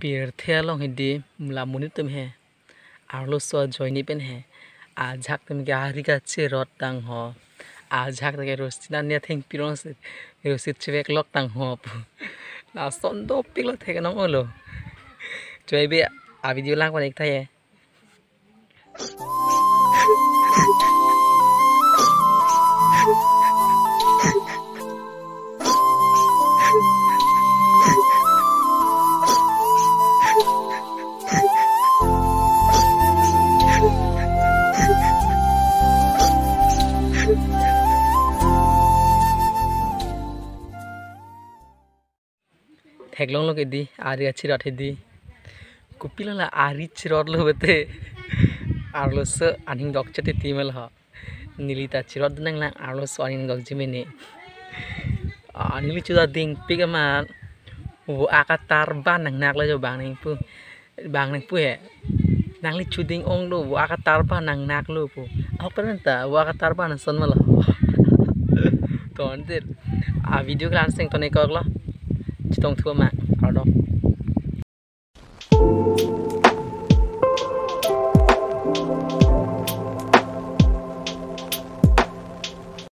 beer thelong hindi mula munitum he arlo so joini pen he a jhak tem ga riga chirot tang ho a jhak te rostina ne theng pirong se rosit chwek lok tang ho na sondo pilo thek nong olo choi be a video lang kon ek thaye Theklong lo ke di ari achirot hedi kupila la ari chirot lo bete arlo se aning dok chete timel ha nilita chirot nang lang arlo so aning dok jimene nili chuda ding pigama wo akatar ban nang nak la jo bang nang pu he nang li chuding ong lo wo akatar ban nang nak lo pu aperanta wo akatar ban son mala to andir a video klan sing to ne kok lo chitong thua ma alo